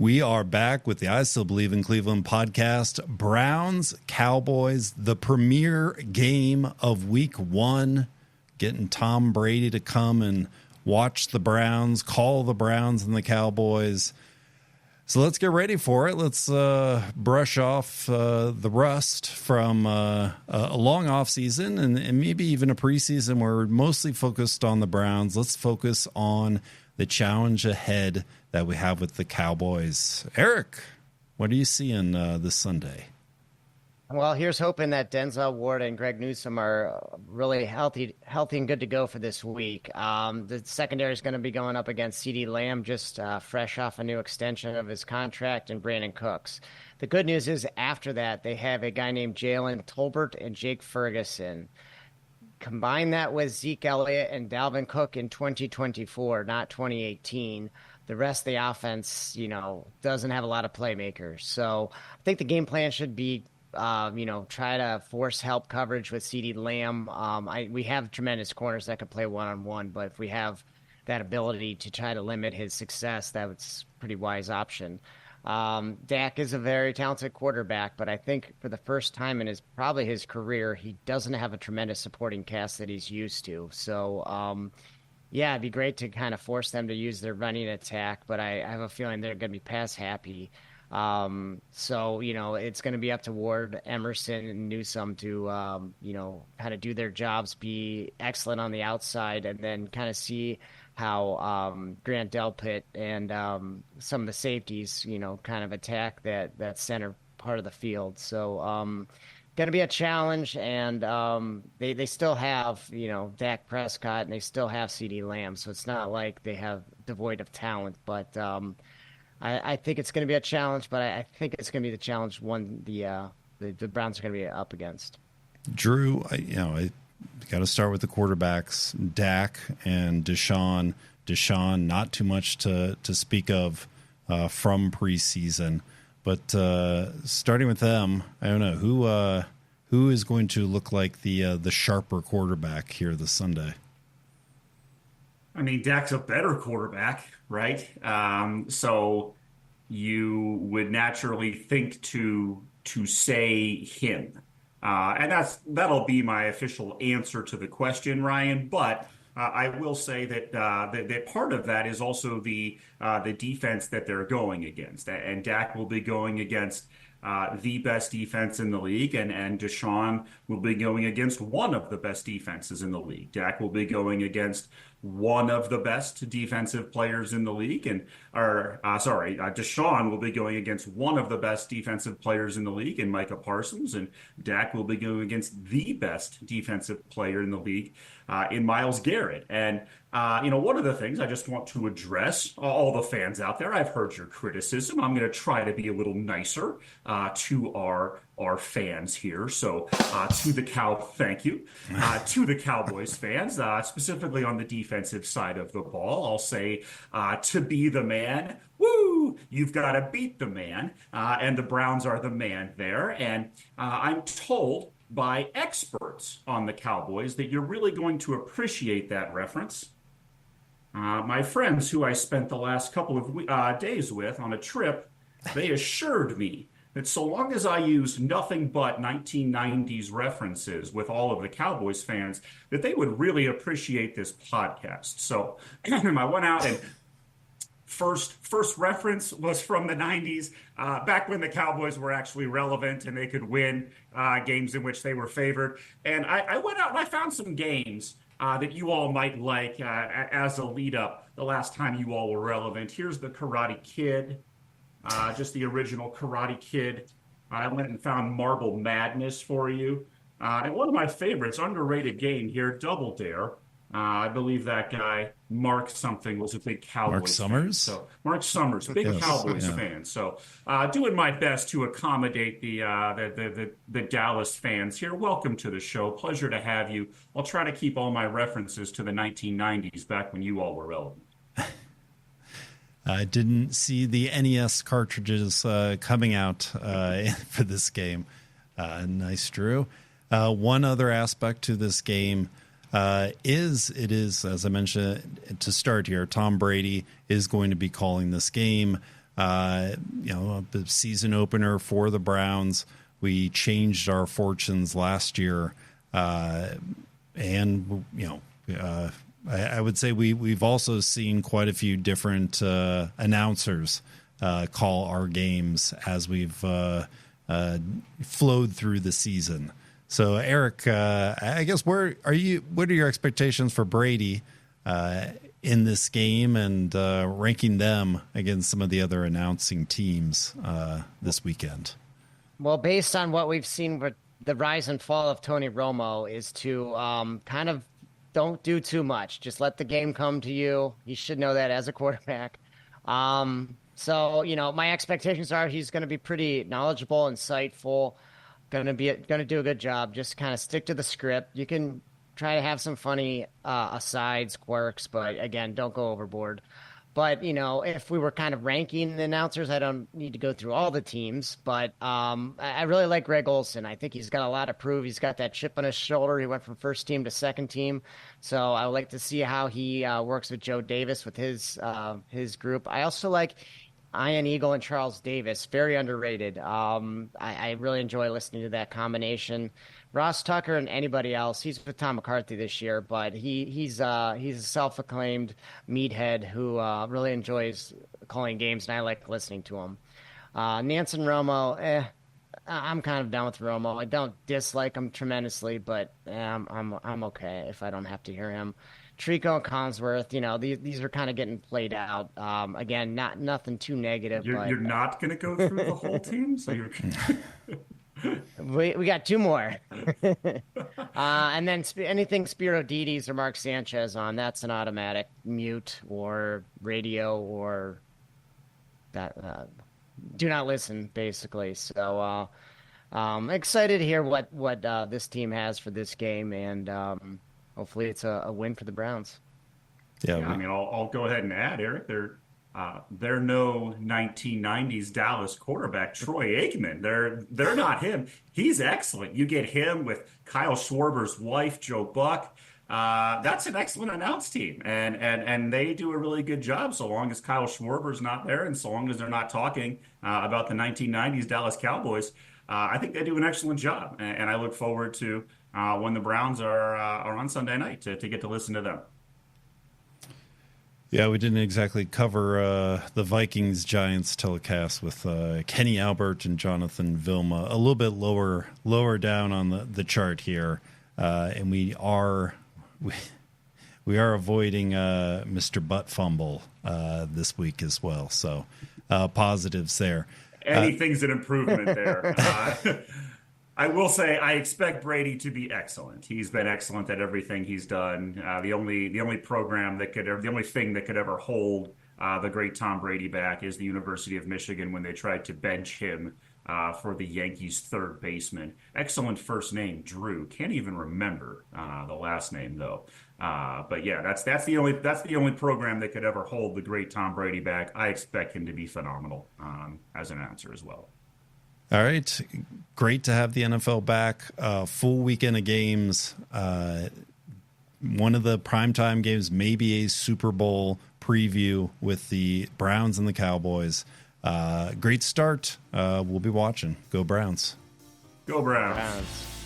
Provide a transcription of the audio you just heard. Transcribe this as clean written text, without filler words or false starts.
We are back with the I Still Believe in Cleveland podcast. Browns, Cowboys, the premier game of week one. Getting Tom Brady to come and watch the Browns, call the Browns and the Cowboys. So let's get ready for it. Let's brush off the rust from a long off season and maybe even a preseason where we're mostly focused on the Browns. Let's focus on the challenge ahead that we have with the Cowboys. Eric, what are you seeing this Sunday? Well, here's hoping that Denzel Ward and Greg Newsome are really healthy and good to go for this week. The secondary is going to be going up against Ceedee Lamb, just fresh off a new extension of his contract, and Brandin Cooks. The good news is after that, they have a guy named Jalen Tolbert and Jake Ferguson. Combine that with Zeke Elliott and Dalvin Cook in 2024, not 2018. The rest of the offense, doesn't have a lot of playmakers. So I think the game plan should be, try to force help coverage with Ceedee Lamb. We have tremendous corners that could play one-on-one, but if we have that ability to try to limit his success, that's a pretty wise option. Dak is a very talented quarterback, but I think for the first time in his career, he doesn't have a tremendous supporting cast that he's used to. So, it'd be great to kind of force them to use their running attack, but I have a feeling they're going to be pass happy. It's going to be up to Ward, Emerson, and Newsome to, kind of do their jobs, be excellent on the outside, and then kind of see how Grant Delpit and some of the safeties, kind of attack that center part of the field. So going to be a challenge, and they still have, Dak Prescott, and they still have Ceedee Lamb, so it's not like they have devoid of talent. But I think it's going to be a challenge, but I think it's going to be the challenge one the Browns are going to be up against. Drew, I got to start with the quarterbacks, Dak and Deshaun. Deshaun, not too much to speak of from preseason, but starting with them, I don't know who is going to look like the sharper quarterback here this Sunday. I mean, Dak's a better quarterback, right? So you would naturally think to say him. And that'll be my official answer to the question, Ryan. But I will say that part of that is also the defense that they're going against, and Dak will be going against the best defense in the league, and Deshaun will be going against one of the best defenses in the league. Dak will be going against one of the best defensive players in the league, Deshaun will be going against one of the best defensive players in the league in Micah Parsons, and Dak will be going against the best defensive player in the league in Myles Garrett. And one of the things I just want to address all the fans out there, I've heard your criticism. I'm going to try to be a little nicer to our fans here. So thank you to the Cowboys fans, specifically on the defensive side of the ball. I'll say to be the man, woo, you've got to beat the man. And the Browns are the man there. And I'm told by experts on the Cowboys that you're really going to appreciate that reference. My friends who I spent the last couple of days with on a trip, they assured me that so long as I use nothing but 1990s references with all of the Cowboys fans, that they would really appreciate this podcast. So I went out and first reference was from the 90s, back when the Cowboys were actually relevant and they could win games in which they were favored. And I went out and I found some games that you all might like as a lead up the last time you all were relevant. Here's the Karate Kid, just the original Karate Kid. I went and found Marble Madness for you. And one of my favorites, underrated game here, Double Dare. I believe that guy, Mark something, was a big Cowboys Mark Summers? fan. So Mark Summers, big Cowboys fan. So doing my best to accommodate the Dallas fans here. Welcome to the show. Pleasure to have you. I'll try to keep all my references to the 1990s, back when you all were relevant. I didn't see the NES cartridges coming out for this game. Nice, Drew. One other aspect to this game is, as I mentioned to start here, Tom Brady is going to be calling this game. the season opener for the Browns. We changed our fortunes last year. And I would say we've also seen quite a few different announcers call our games as we've flowed through the season. So, Eric, I guess what are your expectations for Brady in this game and ranking them against some of the other announcing teams this weekend? Well, based on what we've seen with the rise and fall of Tony Romo is to kind of don't do too much. Just let the game come to you. You should know that as a quarterback. So, my expectations are he's going to be pretty knowledgeable, insightful, going to do a good job. Just kind of stick to the script. You can try to have some funny asides, quirks, but again, don't go overboard. But, if we were kind of ranking the announcers, I don't need to go through all the teams. But I really like Greg Olsen. I think he's got a lot to prove. He's got that chip on his shoulder. He went from first team to second team. So I would like to see how he works with Joe Davis with his group. I also like Ian Eagle and Charles Davis. Very underrated. I really enjoy listening to that combination. Ross Tucker and anybody else. He's with Tom McCarthy this year, but he's a self-acclaimed meathead who really enjoys calling games, and I like listening to him. Nance and Romo, I'm kind of done with Romo. I don't dislike him tremendously, but I'm okay if I don't have to hear him. Trico and Collinsworth, these are kind of getting played out. Again, nothing too negative. You're not going to go through the whole team, so you're. We got two more. And then anything Spiro Dides or Mark Sanchez on, that's an automatic mute or radio or that do not listen, basically. So excited to hear what this team has for this game, and hopefully it's a win for the Browns. Yeah, I mean, I'll go ahead and add, Eric, they're no 1990s Dallas quarterback, Troy Aikman. They're not him. He's excellent. You get him with Kyle Schwarber's wife, Joe Buck. That's an excellent announce team, and they do a really good job so long as Kyle Schwarber's not there, and so long as they're not talking about the 1990s Dallas Cowboys. I think they do an excellent job, and I look forward to when the Browns are on Sunday night to get to listen to them. Yeah, we didn't exactly cover the Vikings-Giants telecast with Kenny Albert and Jonathan Vilma. A little bit lower down on the chart here, and we are avoiding Mr. Butt Fumble this week as well. So positives there. Anything's an improvement there. I will say I expect Brady to be excellent. He's been excellent at everything he's done. The only thing that could ever hold the great Tom Brady back is the University of Michigan when they tried to bench him for the Yankees' third baseman. Excellent first name, Drew. Can't even remember the last name though. But yeah, that's the only program that could ever hold the great Tom Brady back. I expect him to be phenomenal as an announcer as well. All right. Great to have the NFL back. Full weekend of games. One of the primetime games, maybe a Super Bowl preview with the Browns and the Cowboys. Great start. We'll be watching. Go Browns. Go Browns. Browns.